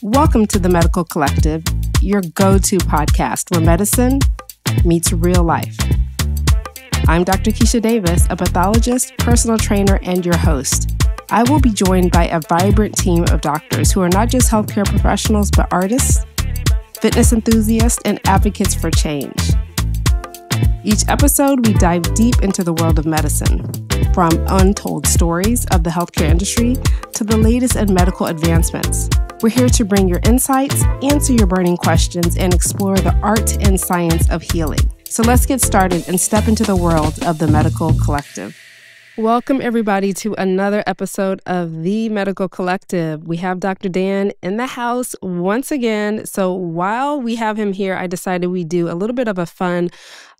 Welcome to the Medical Collective, your go-to podcast where medicine meets real life. I'm Dr. Keisha Davis, a pathologist, personal trainer, and your host. I will be joined by a vibrant team of doctors who are not just healthcare professionals, but artists, fitness enthusiasts, and advocates for change. Each episode, we dive deep into the world of medicine, from untold stories of the healthcare industry to the latest in medical advancements. We're here to bring your insights, answer your burning questions, and explore the art and science of healing. So let's get started and step into the world of the Medical Collective. Welcome, everybody, to another episode of the Medical Collective. We have Dr. Dan in the house once again. So while we have him here, I decided we'd do a little bit of a fun,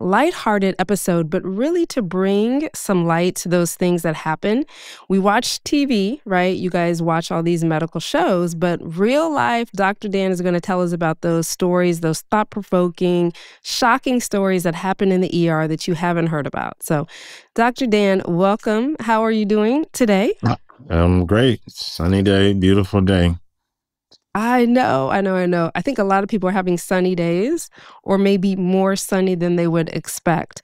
lighthearted episode, but really to bring some light to those things that happen. We watch TV, right? You guys watch all these medical shows, but real life, Dr. Dan is going to tell us about those stories, those thought-provoking, shocking stories that happen in the ER that you haven't heard about. So, Dr. Dan, welcome. How are you doing today? I'm great. Sunny day, beautiful day. I know. I think a lot of people are having sunny days, or maybe more sunny than they would expect.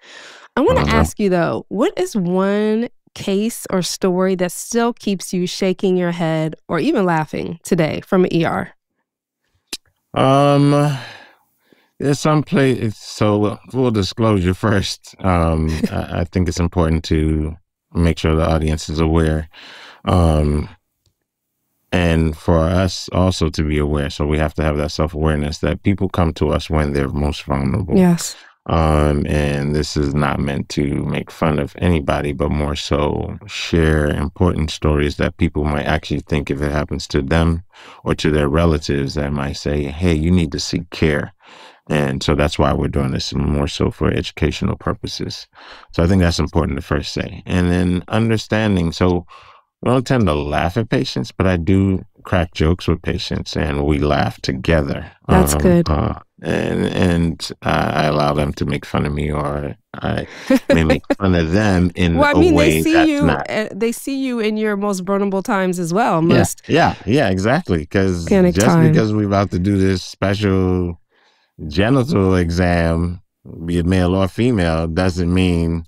I want to ask you, though, what is one case or story that still keeps you shaking your head or even laughing today from an ER? There's some place. So full disclosure first. I think it's important to make sure the audience is aware. And for us also to be aware. So we have to have that self-awareness that people come to us when they're most vulnerable. Yes. And this is not meant to make fun of anybody, but more so share important stories that people might actually think if it happens to them or to their relatives that might say, hey, you need to seek care. And so that's why we're doing this, more so for educational purposes. So I think that's important to first say. And then understanding. So we don't tend to laugh at patients, but I do crack jokes with patients and we laugh together. That's good. And I allow them to make fun of me, or I may make fun of them in a way that's not. They see you in your most vulnerable times as well. Yeah, exactly. Because because we're about to do this special genital exam, be it male or female, doesn't mean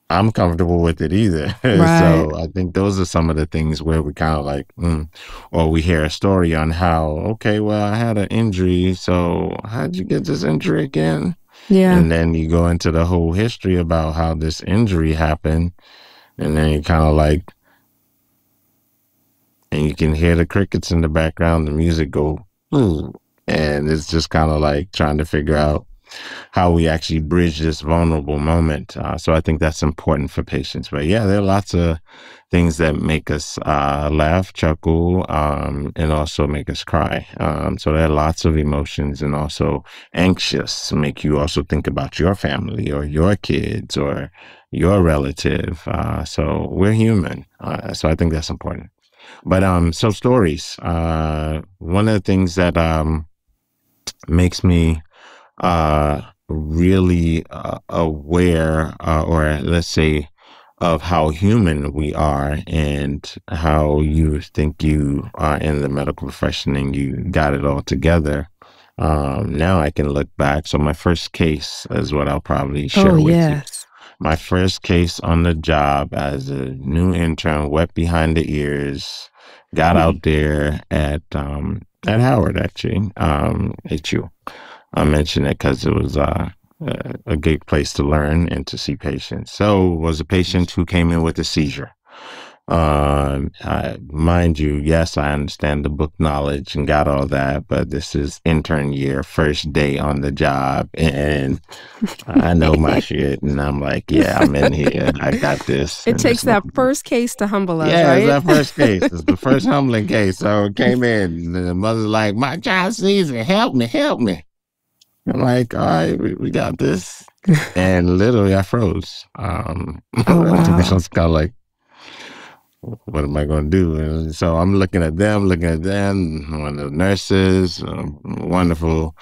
I'm comfortable with it either. Right. So I think those are some of the things where we kind of like, or we hear a story on how, okay, well, I had an injury. So how'd you get this injury again? Yeah. And then you go into the whole history about how this injury happened. And then you kind of like, and you can hear the crickets in the background, the music go, ooh. And it's just kind of like trying to figure out how we actually bridge this vulnerable moment. So I think that's important for patients. But yeah, there are lots of things that make us laugh, chuckle, and also make us cry. So there are lots of emotions, and also anxious make you also think about your family or your kids or your relative. So we're human. So I think that's important. But so stories. One of the things that makes me really aware, or let's say, of how human we are and how you think you are in the medical profession and you got it all together. Now I can look back. So my first case is what I'll probably share with you. My first case on the job as a new intern, wet behind the ears, got out there at Howard, actually, HU. I mention it because it was a great place to learn and to see patients. So it was a patient who came in with a seizure. Mind you, yes, I understand the book knowledge and got all that, but this is intern year, first day on the job, and I know my shit, and I'm like, yeah, I'm in here, I got this. It takes that first case to humble us, right? Yeah, it's that first case. It's the first humbling case. So it came in, and the mother's like, my child seizure, help me. I'm like, all right, we got this. And literally I froze. Wow. I was kind of like, what am I going to do? And so I'm looking at them, one of the nurses, wonderful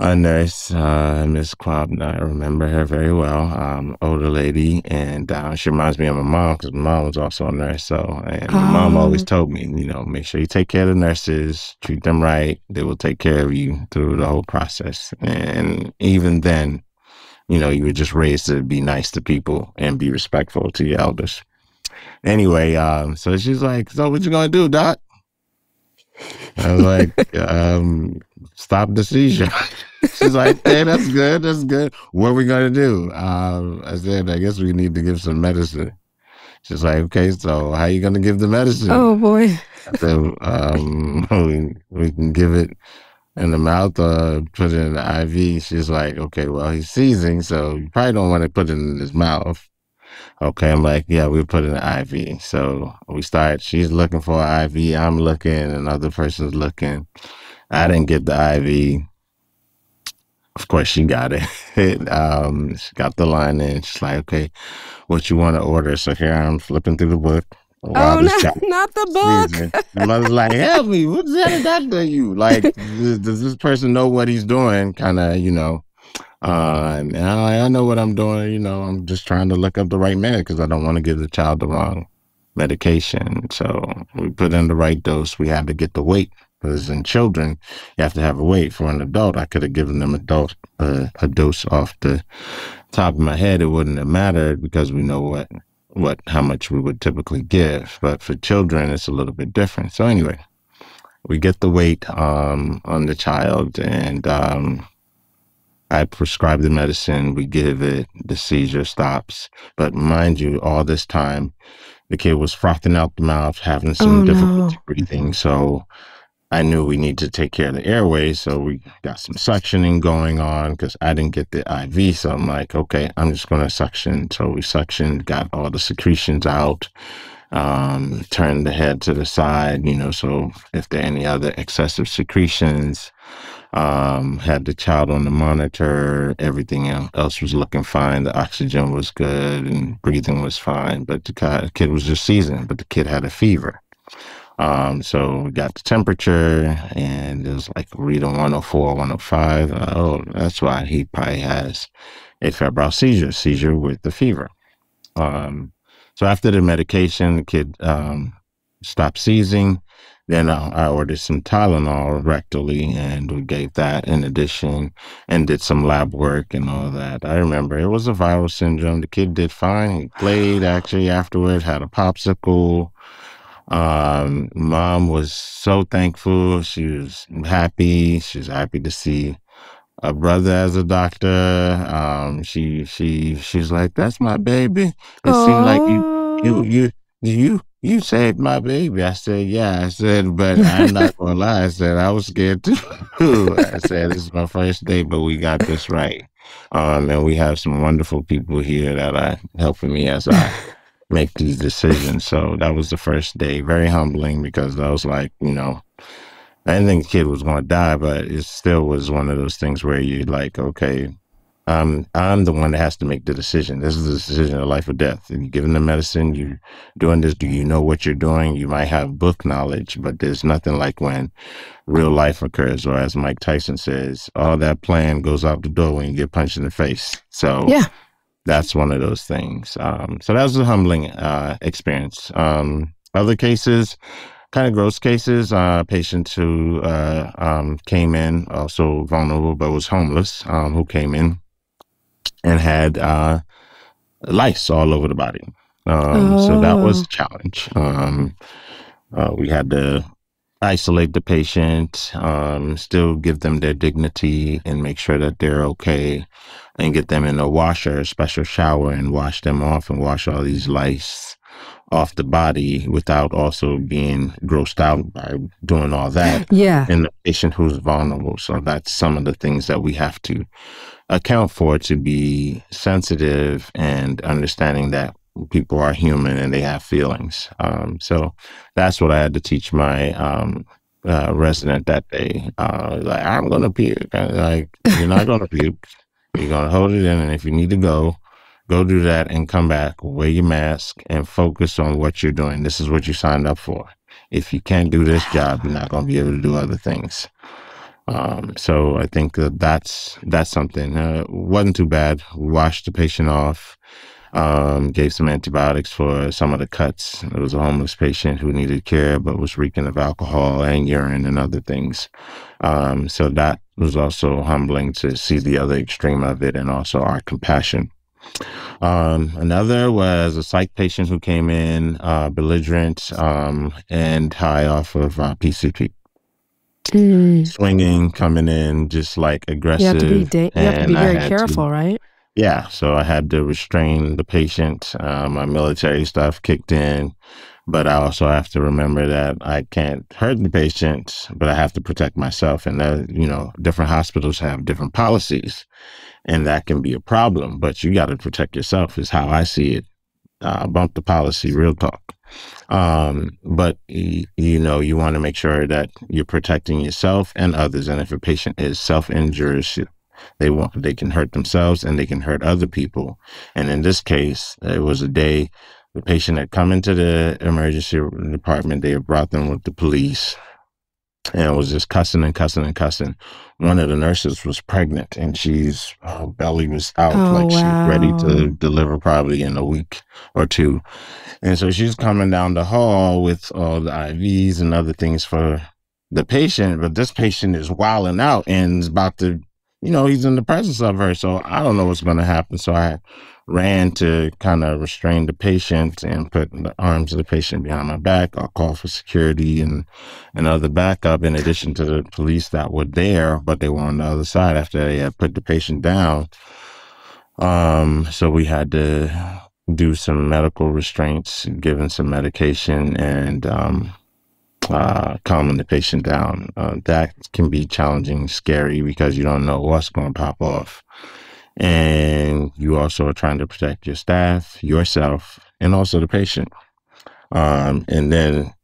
A nurse, Miss Quabna. I remember her very well. Older lady, and she reminds me of my mom because my mom was also a nurse. So, and my mom always Oh, told me, make sure you take care of the nurses, treat them right. They will take care of you through the whole process. And even then, you were just raised to be nice to people and be respectful to your elders. Anyway, so she's like, "So what you gonna do, Doc?" I was like, "Stop the seizure." She's like, "Hey, that's good. That's good. What are we gonna do?" I said, "I guess we need to give some medicine." She's like, "Okay, so how you gonna give the medicine?" oh boy. I said, we can give it in the mouth or put it in the IV." She's like, "Okay, well, he's seizing, so you probably don't want to put it in his mouth." Okay, I'm like, "Yeah, we'll put it in the IV." So we start, she's looking for an IV, I'm looking, another person's looking. I didn't get the IV. Of course, she got it. She got the line in. She's like, "Okay, what you want to order?" So here I'm flipping through the book while Oh, this no, child not the is sneezing. book. The mother's like, "Help me. What kind of doctor are you?" Like, does this person know what he's doing? Kind of, and I'm like, "I know what I'm doing. I'm just trying to look up the right med because I don't want to give the child the wrong medication." So we put in the right dose. We had to get the weight because in children, you have to have a weight. For an adult, I could have given them a dose off the top of my head. It wouldn't have mattered because we know how much we would typically give. But for children, it's a little bit different. So anyway, we get the weight on the child, and I prescribe the medicine. We give it. The seizure stops. But mind you, all this time, the kid was frothing out the mouth, having some Oh no. difficulty breathing. So I knew we need to take care of the airways. So we got some suctioning going on because I didn't get the IV. So I'm like, okay, I'm just going to suction. So we suctioned, got all the secretions out, turned the head to the side, so if there are any other excessive secretions, had the child on the monitor, everything else was looking fine. The oxygen was good and breathing was fine, but the kid was just seizing, but the kid had a fever. So we got the temperature and it was like reading 104, 105. Oh, that's why he probably has a febrile seizure with the fever. Um, so after the medication, the kid stopped seizing. Then I ordered some Tylenol rectally, and we gave that in addition, and did some lab work and all that. I remember it was a viral syndrome. The kid did fine. He played actually afterwards, had a popsicle. Mom was so thankful. She was happy. She was happy to see a brother as a doctor. She's like, "That's my baby. It seemed like Oh. you saved my baby." I said, "Yeah." I said, "But I'm not gonna lie." I said, "I was scared too." I said, "This is my first day, but we got this right." And we have some wonderful people here that are helping me as I make these decisions. So that was the first day. Very humbling because I was like, I didn't think the kid was going to die, but it still was one of those things where you're like, okay, I'm the one that has to make the decision. This is the decision of life or death. And you're giving the medicine, you're doing this. Do you know what you're doing? You might have book knowledge, but there's nothing like when real life occurs, or as Mike Tyson says, all that plan goes out the door when you get punched in the face. So Yeah. that's one of those things. So that was a humbling experience. Other cases, kind of gross cases, patients who came in also vulnerable but was homeless, who came in and had lice all over the body. So that was Oh. a challenge. We had to isolate the patient, still give them their dignity and make sure that they're okay, and get them in a washer, a special shower, and wash them off and wash all these lice off the body without also being grossed out by doing all that Yeah. in the patient who's vulnerable. So that's some of the things that we have to account for, to be sensitive and understanding that people are human and they have feelings. So that's what I had to teach my resident that day. Like, I'm going to puke. Like, you're not going to puke. You're going to hold it in. And if you need to go do that and come back, wear your mask and focus on what you're doing. This is what you signed up for. If you can't do this job, you're not going to be able to do other things. So I think that's something. Wasn't too bad. We washed the patient off, gave some antibiotics for some of the cuts. It was a homeless patient who needed care but was reeking of alcohol and urine and other things. So that was also humbling to see the other extreme of it, and also our compassion. Another was a psych patient who came in belligerent and high off of PCP. Swinging, coming in, just like aggressive. You have to be very careful, right? Yeah, so I had to restrain the patient. My military stuff kicked in, but I also have to remember that I can't hurt the patient, but I have to protect myself. And that, different hospitals have different policies, and that can be a problem. But you got to protect yourself, is how I see it. Bump the policy, real talk. But you want to make sure that you're protecting yourself and others. And if a patient is self-injurious, they can hurt themselves and they can hurt other people. And in this case, it was a day the patient had come into the emergency department. They had brought them with the police and was just cussing and cussing and cussing. One of the nurses was pregnant, and her belly was out, she's ready to deliver probably in a week or two. And so she's coming down the hall with all the IVs and other things for the patient, but this patient is wilding out and is about to, he's in the presence of her. So I don't know what's going to happen. So I ran to kind of restrain the patient and put the arms of the patient behind my back. I'll call for security and other backup, in addition to the police that were there, but they were on the other side after they had put the patient down. So we had to do some medical restraints, giving some medication, and calming the patient down. That can be challenging, scary, because you don't know what's going to pop off. And you also are trying to protect your staff, yourself, and also the patient. And then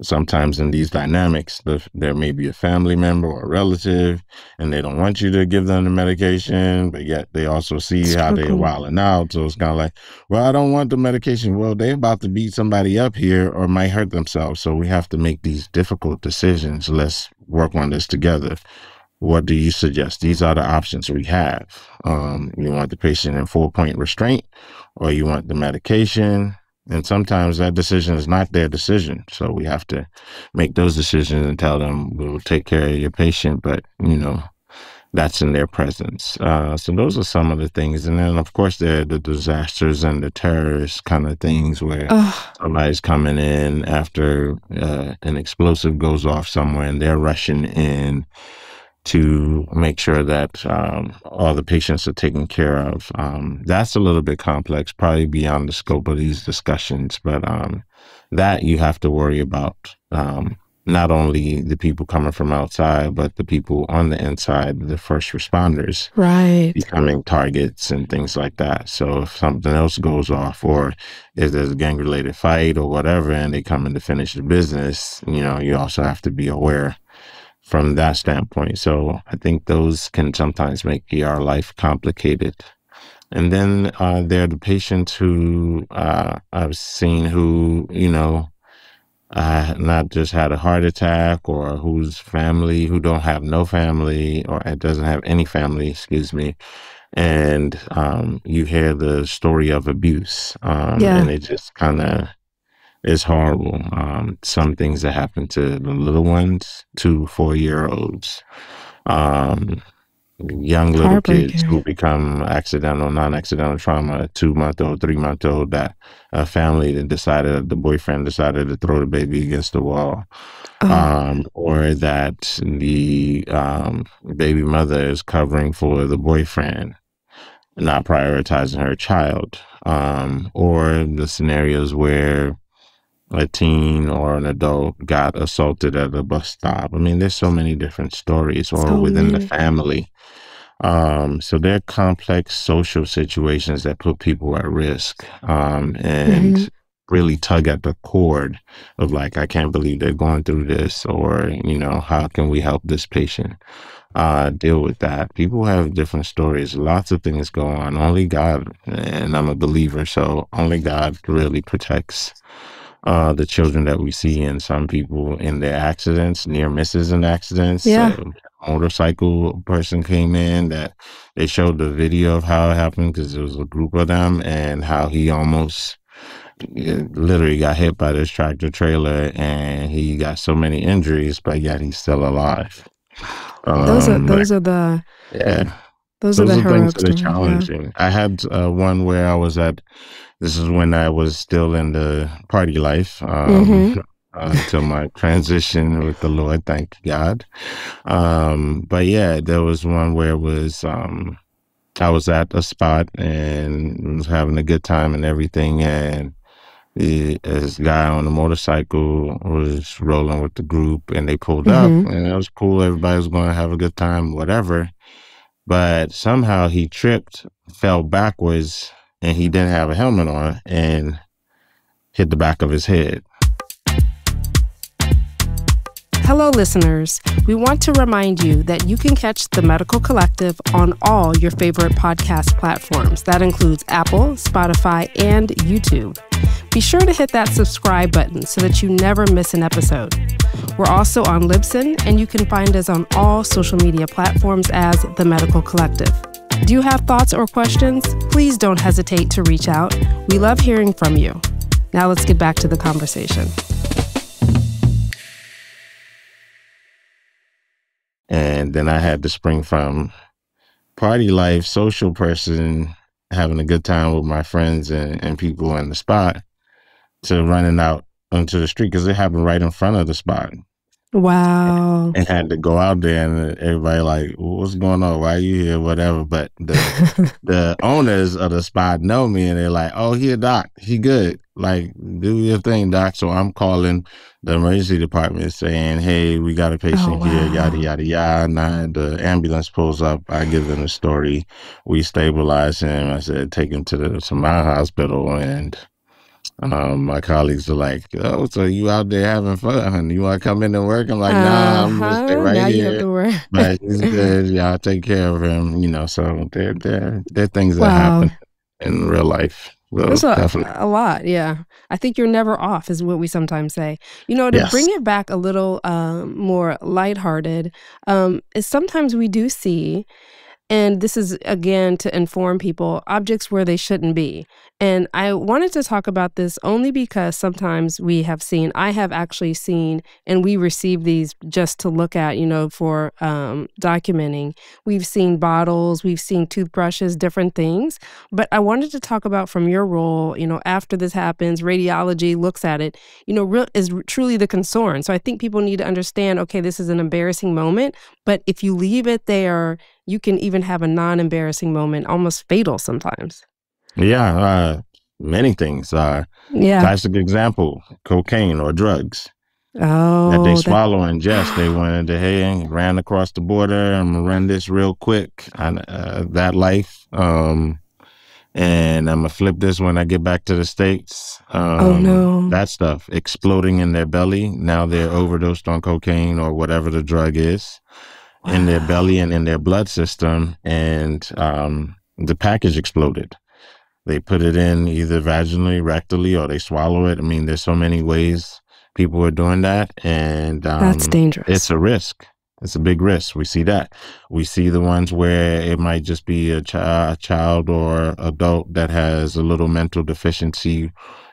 sometimes in these dynamics, there may be a family member or a relative, and they don't want you to give them the medication, but yet they also see how they're wilding out. So it's kind of like, well, I don't want the medication. Well, they're about to beat somebody up here or might hurt themselves. So we have to make these difficult decisions. Let's work on this together. What do you suggest? These are the options we have. You want the patient in 4-point restraint, or you want the medication. And sometimes that decision is not their decision. So we have to make those decisions and tell them, we'll take care of your patient, but, that's in their presence. So those are some of the things. And then, of course, there are the disasters and the terrorist kind of things where somebody's coming in after an explosive goes off somewhere, and they're rushing in to make sure that all the patients are taken care of. That's a little bit complex, probably beyond the scope of these discussions, but that you have to worry about not only the people coming from outside, but the people on the inside, the first responders, becoming targets and things like that. So if something else goes off, or if there's a gang-related fight or whatever, and they come in to finish the business, you also have to be aware from that standpoint. So I think those can sometimes make ER life complicated. And then there are the patients who I've seen who, not just had a heart attack, or who don't have no family, or it doesn't have any family, excuse me. And you hear the story of abuse, and it just kind of is horrible. Some things that happen to the little ones, 2-4-year-olds, young little kids who become accidental, non-accidental trauma, 2-month-old, 3-month-old, that a family that the boyfriend decided to throw the baby against the wall, or that the baby mother is covering for the boyfriend, not prioritizing her child, or the scenarios where a teen or an adult got assaulted at a bus stop. I mean, there's so many different stories, or within the family. So they're complex social situations that put people at risk, and really tug at the cord of like, I can't believe they're going through this, or, how can we help this patient deal with that? People have different stories. Lots of things go on. Only God, and I'm a believer, so only God really protects the children that we see, and some people in their accidents, near misses and accidents. Yeah. So motorcycle person came in that they showed the video of how it happened because it was a group of them and how he almost literally got hit by this tractor trailer and he got so many injuries, but yet he's still alive. Those are But the yeah, those are those the are things heroic that are stories. Yeah. challenging. I had one where I was at, this is when I was still in the party life, until my transition with the Lord, thank God. But yeah, there was one where it was, I was at a spot and was having a good time and everything, and this guy on the motorcycle was rolling with the group, and they pulled up, and it was cool. Everybody was going to have a good time, whatever. But somehow he tripped, fell backwards, and he didn't have a helmet on, and hit the back of his head. Hello, listeners. We want to remind you that you can catch The Medical Collective on all your favorite podcast platforms. That includes Apple, Spotify, and YouTube. Be sure to hit that subscribe button so that you never miss an episode. We're also on Libsyn, and you can find us on all social media platforms as The Medical Collective. Do you have thoughts or questions? Please don't hesitate to reach out. We love hearing from you. Now let's get back to the conversation. And then I had to spring from party life, social person, having a good time with my friends and people in the spot, to running out onto the street because it happened right in front of the spot. Wow. And had to go out there and everybody like, what's going on? Why are you here? Whatever. But the owners of the spot know me and they're like, oh, he a doc. He good. Like, do your thing, doc. So I'm calling the emergency department saying, hey, we got a patient here, yada, yada, yada. Now the ambulance pulls up. I give them the story. We stabilize him. I said, take him to my hospital. And my colleagues are like, oh, so you out there having fun? You want to come in and work? I'm like, nah, I'm going to stay right now here. You have to work. But he's good. Y'all take care of him. So they're things that happen in real life. Well, there's a lot, yeah. I think you're never off is what we sometimes say. To bring it back a little more lighthearted, is sometimes we do see, and this is, again, to inform people, objects where they shouldn't be. And I wanted to talk about this only because sometimes I have actually seen, and we receive these just to look at, for documenting. We've seen bottles, we've seen toothbrushes, different things. But I wanted to talk about from your role, after this happens, radiology looks at it, is truly the concern. So I think people need to understand, okay, this is an embarrassing moment, but if you leave it there, you can even have a non-embarrassing moment, almost fatal sometimes. Yeah, many things. Classic example, cocaine or drugs. That they swallow and ingest. They wanted to, hey, ran across the border. I'm going to run this real quick. That life. And I'm going to flip this when I get back to the States. That stuff exploding in their belly. Now they're overdosed on cocaine or whatever the drug is. In their belly and in their blood system, and the package exploded. They put it in either vaginally, rectally, or they swallow it. I mean, there's so many ways people are doing that, and that's dangerous. It's a risk. It's a big risk. We see that. We see the ones where it might just be a child or adult that has a little mental deficiency,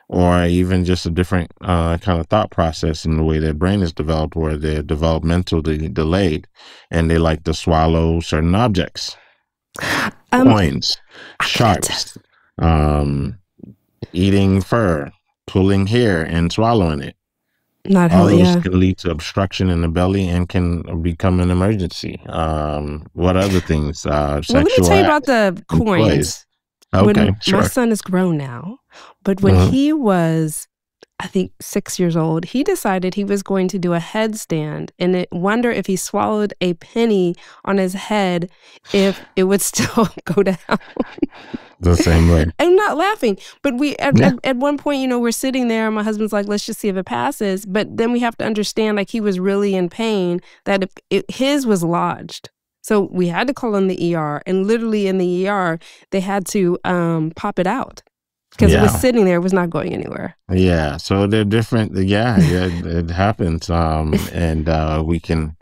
or even just a different kind of thought process in the way their brain is developed, where they're developmentally delayed, and they like to swallow certain objects, coins, sharps, eating fur, pulling hair and swallowing it. Not all those can lead to obstruction in the belly and can become an emergency. What other things? Sexual let me tell you about the coins. Okay, sure. My son is grown now, but when he was, I think, 6 years old, he decided he was going to do a headstand and wonder if he swallowed a penny on his head, if it would still go down. The same way. I'm not laughing, but at one point, we're sitting there and my husband's like, let's just see if it passes. But then we have to understand, like, he was really in pain, that his was lodged. So we had to call in the ER, and literally in the ER, they had to pop it out because it was sitting there. It was not going anywhere. Yeah. So they're different. Yeah, it happens. And we can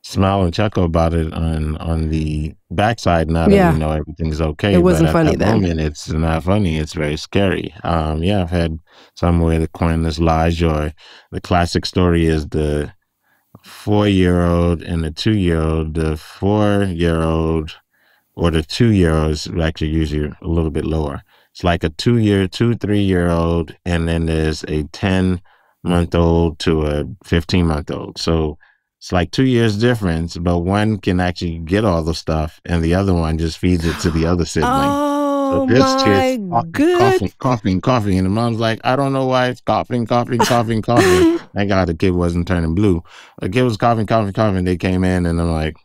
smile and chuckle about it on the backside now that we Yeah, know everything's it okay. But wasn't at funny that then. moment, it's not funny. It's very scary. Yeah, I've had some where the coin is large, or the classic story is the 4-year-old and the 2-year-old. The 4-year-old or the 2-year-old is actually usually a little bit lower. It's like a 3-year-old, and then there's a 10-month-old to a 15-month-old. So it's like 2 years difference, but one can actually get all the stuff, and the other one just feeds it to the other sibling. So Oh this kid's my coughing, good. coughing, coughing, coughing, and the mom's like, I don't know why it's coughing, coughing, coughing, coughing. Thank God the kid wasn't turning blue. The kid was coughing, coughing, coughing. They came in, and I'm like,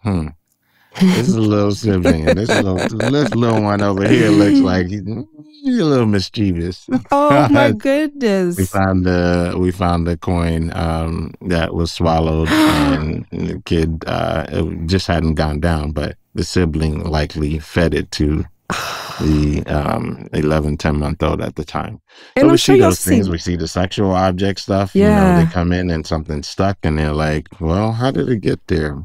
this is a little sibling, and this little one over here looks like he's a little mischievous. Oh my we goodness. found the coin that was swallowed, and the kid it just hadn't gone down, but the sibling likely fed it to the 11, 10-month-old at the time. So And I'm we sure see you'll those see. things. We see the sexual object stuff. They Yeah. come in and something's stuck, and they're like, "Well, how did it get there?"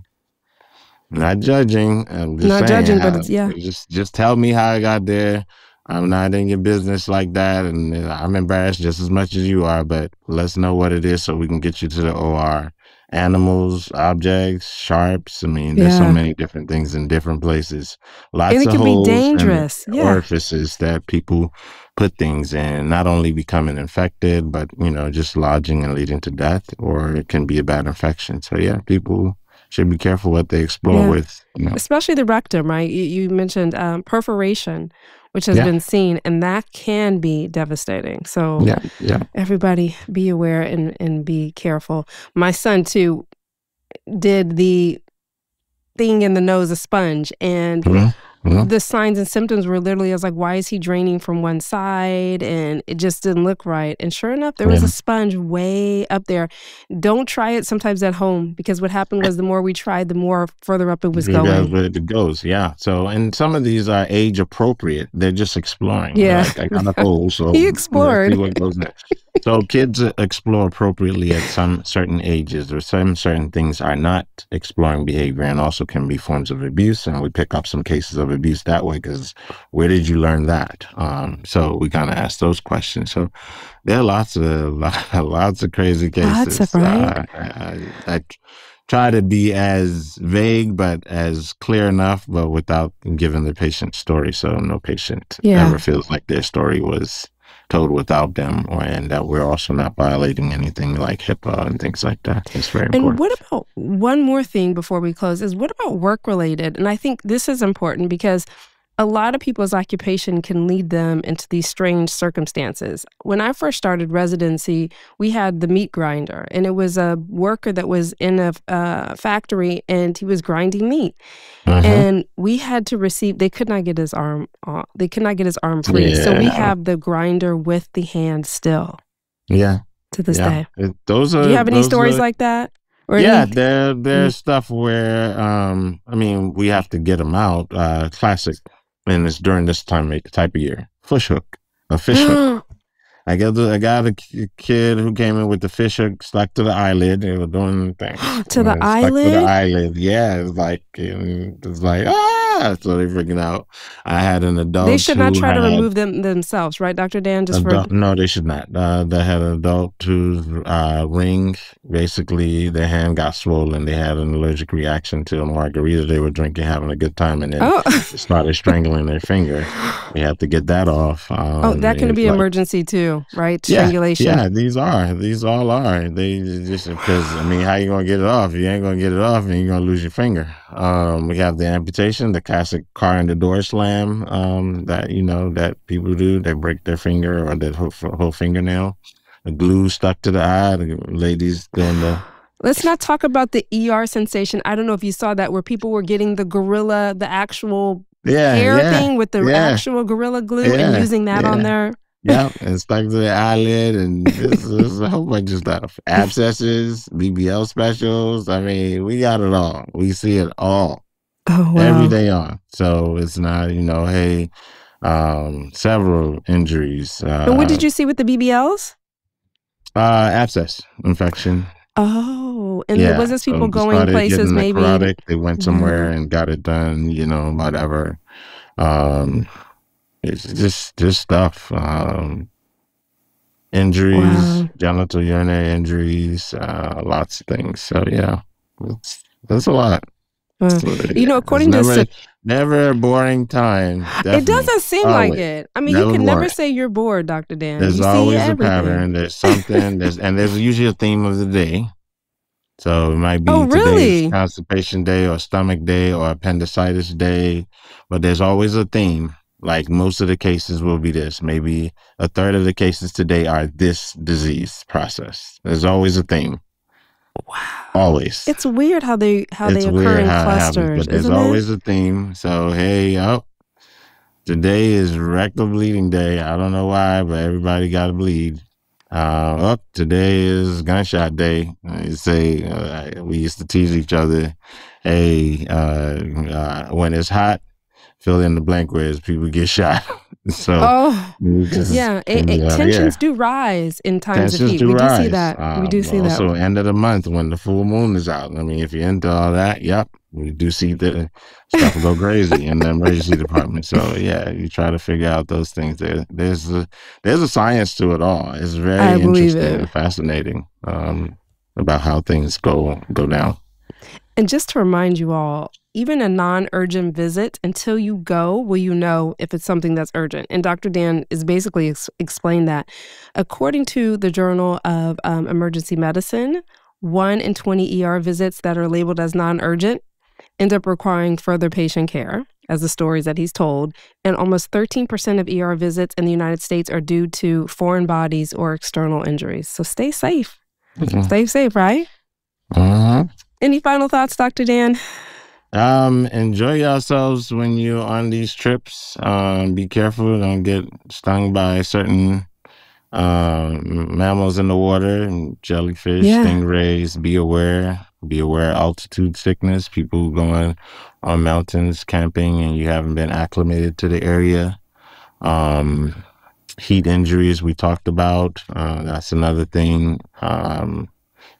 Not judging. I'm just Not saying judging, but how. it's, yeah. Just tell me how I got there. I'm not in your business like that, and I'm embarrassed just as much as you are. But let's know what it is so we can get you to the OR. Animals, objects, sharps. I mean, there's so Yeah. many different things in different places. And Lots it of can be holes and dangerous. Yeah. orifices that people put things in, not only becoming infected, but just lodging and leading to death, or it can be a bad infection. So yeah, people should be careful what they explore Yeah. with. Especially the rectum, right? You mentioned perforation, which has Yeah, been seen, and that can be devastating. So yeah, yeah. everybody be aware and be careful. My son, too, did the thing in the nose, a sponge, and Mhm, mhm. the signs and symptoms were literally, I was like, why is he draining from one side? And it just didn't look right. And sure enough, there was a Yeah, sponge way up there. Don't try it sometimes at home, because what happened was the more we tried, the more further up it was you guys going. where it goes. Yeah. So, and some of these are age appropriate. They're just exploring. They're Yeah. like, I got a hole, He so let's see explored. what goes next. So kids explore appropriately at some certain ages, or some certain things are not exploring behavior, and also can be forms of abuse. And we pick up some cases of abuse that way, because where did you learn that? So we kind of ask those questions. So there are lots of crazy Lots of, cases. right? I try to be as vague but as clear enough, but without giving the patient story, so no patient Yeah. ever feels like their story was told without them, and that we're also not violating anything like HIPAA and things like that. It's very And what important. about one more thing before we close is, what about work related? And I think this is important because a lot of people's occupation can lead them into these strange circumstances. When I first started residency, we had the meat grinder, and it was a worker that was in a factory, and he was grinding meat. Hmm. And we had to receive, they could not get his arm off. They could not get his arm free. So we Yeah, have the grinder with the hand still yeah, to this yeah. day. Those Do you are have any those stories are like that? Or Yeah, any? there's stuff where I mean, we have to get them out. Classic, and it's during this type of year. A fish hook. I got a kid who came in with the fish hook stuck to the eyelid. They were doing things. To the Stuck to the eyelid? eyelid. Yeah, it's like ah. So they freaking out. I had an They adult should not who try to had remove them themselves, right, Dr. Dan? Just for, adult. No, they should not. They had an adult whose ring, basically, their hand got swollen. They had an allergic reaction to a margarita they were drinking, having a good time, and then oh. it started strangling their finger. We had to get that off. Oh, that can It's be like, emergency too, right? yeah, Strangulation. yeah, these all are. They just, because I mean, how you gonna get it off? You ain't gonna get it off, and you're gonna lose your finger. We have the amputation, the classic car in the door slam. That people do. They break their finger or their whole fingernail. The glue stuck to the eye. The ladies doing the Let's not talk about the ER sensation. I don't know if you saw that, where people were getting the actual yeah, hair yeah, thing with the yeah, actual gorilla glue and yeah, using that on yeah. there. Yeah, and stuck to the eyelid, and this a whole bunch of stuff. Abscesses, BBL specials. I mean, we got it all. We see it all Oh, every wow. day on. So it's not, hey, several injuries. And what did you see with the BBLs? Abscess infection. Oh, and was Yeah, this so people they going started places getting maybe? necrotic. They went Yeah. somewhere and got it done, whatever. Um, it's just stuff. Injuries, Wow. genital urinary injuries, lots of things. So yeah, that's a lot. Uh, So, it's according to never a boring time. it Definitely, doesn't seem like always it. I mean, you never can never boring. say you're bored, Dr. Dan. There's You see always a everything. pattern. There's something. There's usually a theme of the day. So it might Oh, be today's really? constipation day or stomach day or appendicitis day, but there's always a theme. Like most of the cases will be this. Maybe a third of the cases today are this disease process. There's always a theme. Wow. Always. It's weird how they It's occur weird in how it happens, clusters, but there's isn't it? always a theme. So hey, today is rectal bleeding day. I don't know why, but everybody got to bleed. Today is gunshot day. We used to tease each other. Hey, when it's hot, fill in the blank where people get shot. So, Oh, just yeah. yeah, Tensions do rise in times of tensions heat. do We do see rise. that. We do see that. Also, end of the month when the full moon is out. I mean, if you're into all that, yep, we do see the stuff go crazy in the emergency department. So yeah, you try to figure out those things. There's a science to it all. It's I very believe interesting it. and fascinating about how things go down. And just to remind you all, even a non-urgent visit, until you go, will you know if it's something that's urgent. And Dr. Dan is basically explained that. According to the Journal of Emergency Medicine, 1 in 20 ER visits that are labeled as non-urgent end up requiring further patient care, as the stories that he's told. And almost 13% of ER visits in the United States are due to foreign bodies or external injuries. So stay safe. Mm-hmm. Stay safe, right? Mm-hmm. Any final thoughts, Dr. Dan? Enjoy yourselves when you're on these trips. Be careful. Don't get stung by certain mammals in the water, jellyfish, stingrays. Be aware. Be aware of altitude sickness. People going on mountains camping and you haven't been acclimated to the area. Heat injuries we talked about. That's another thing.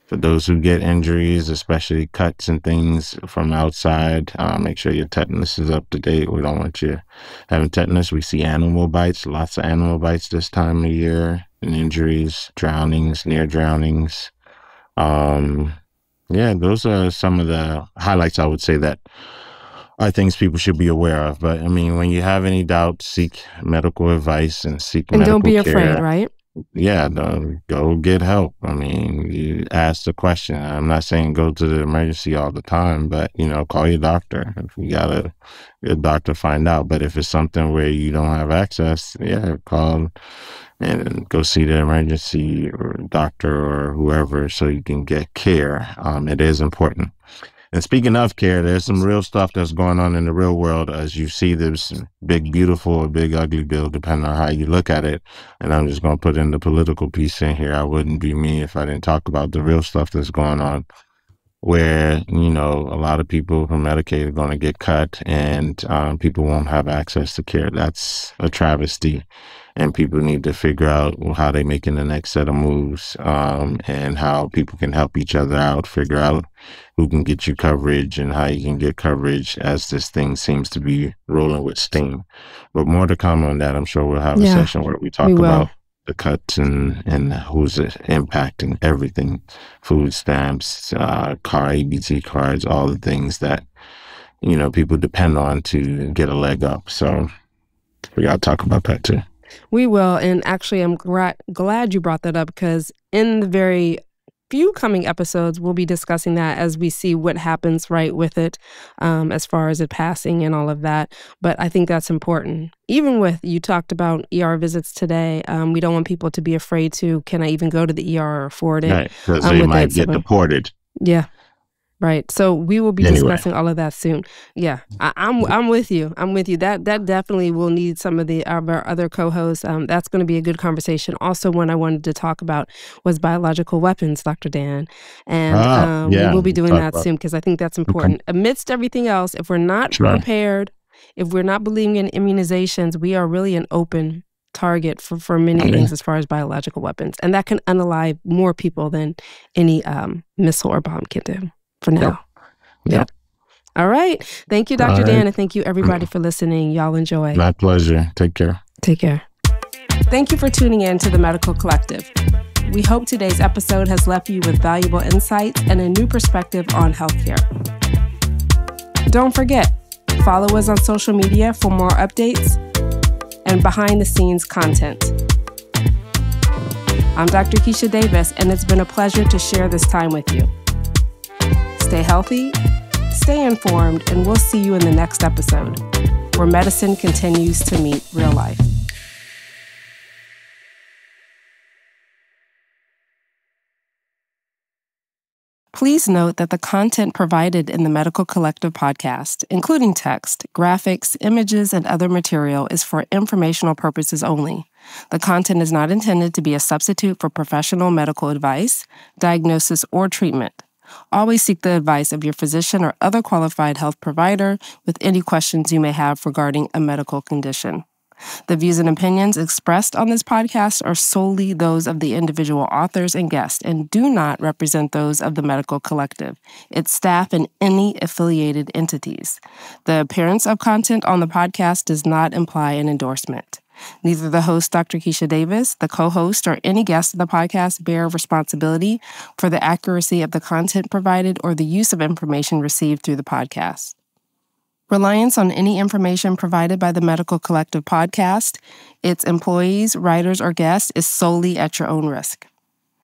For those who get injuries, especially cuts and things from outside, make sure your tetanus is up to date. We don't want you having tetanus. We see animal bites, lots of animal bites this time of year, and injuries, drownings, near drownings. Yeah, those are some of the highlights I would say that are things people should be aware of. But I mean, when you have any doubt, seek medical advice and seek And don't medical be care. afraid, right? Yeah, go get help. I mean, you ask the question. I'm not saying go to the emergency all the time, but call your doctor if you got your doctor find out. But if it's something where you don't have access, yeah, call and go see the emergency or doctor or whoever so you can get care. It is important. And speaking of care, there's some real stuff that's going on in the real world as you see this big, beautiful or big, ugly bill, depending on how you look at it. And I'm just going to put in the political piece in here. I wouldn't be me if I didn't talk about the real stuff that's going on where, a lot of people from Medicaid are going to get cut and people won't have access to care. That's a travesty. And people need to figure out how they're making the next set of moves and how people can help each other out, figure out who can get you coverage and how you can get coverage as this thing seems to be rolling with steam. But more to come on that. I'm sure we'll have a session where we talk about the cuts and who's it impacting everything, food stamps, car ABT cards, all the things that, people depend on to get a leg up. So we got to talk about that too. We will. And actually, I'm glad you brought that up because in the very few coming episodes, we'll be discussing that as we see what happens right with it as far as it passing and all of that. But I think that's important. Even with, you talked about ER visits today, we don't want people to be afraid to, can I even go to the ER or afford it? Right, because they might get deported. Yeah. Right. So we will be discussing all of that soon. Yeah, I'm with you. I'm with you. That definitely will need some of our other co-hosts. That's going to be a good conversation. Also, one I wanted to talk about was biological weapons, Dr. Dan. And we will be doing that soon because I think that's important. Okay. Amidst everything else, if we're not prepared, if we're not believing in immunizations, we are really an open target for many things as far as biological weapons. And that can unalive more people than any missile or bomb can do for now. Yep. All right. Thank you, Dr. Dan, and thank you, everybody, for listening. Y'all enjoy. My pleasure. Take care. Take care. Thank you for tuning in to the Medical Collective. We hope today's episode has left you with valuable insights and a new perspective on healthcare. Don't forget, follow us on social media for more updates and behind-the-scenes content. I'm Dr. Keisha Davis, and it's been a pleasure to share this time with you. Stay healthy, stay informed, and we'll see you in the next episode, where medicine continues to meet real life. Please note that the content provided in the Medical Collective podcast, including text, graphics, images, and other material, is for informational purposes only. The content is not intended to be a substitute for professional medical advice, diagnosis, or treatment. Always seek the advice of your physician or other qualified health provider with any questions you may have regarding a medical condition. The views and opinions expressed on this podcast are solely those of the individual authors and guests and do not represent those of the Medical Collective, its staff, and any affiliated entities. The appearance of content on the podcast does not imply an endorsement. Neither the host, Dr. Keisha Davis, the co-host, or any guest of the podcast bear responsibility for the accuracy of the content provided or the use of information received through the podcast. Reliance on any information provided by the Medical Collective podcast, its employees, writers, or guests is solely at your own risk.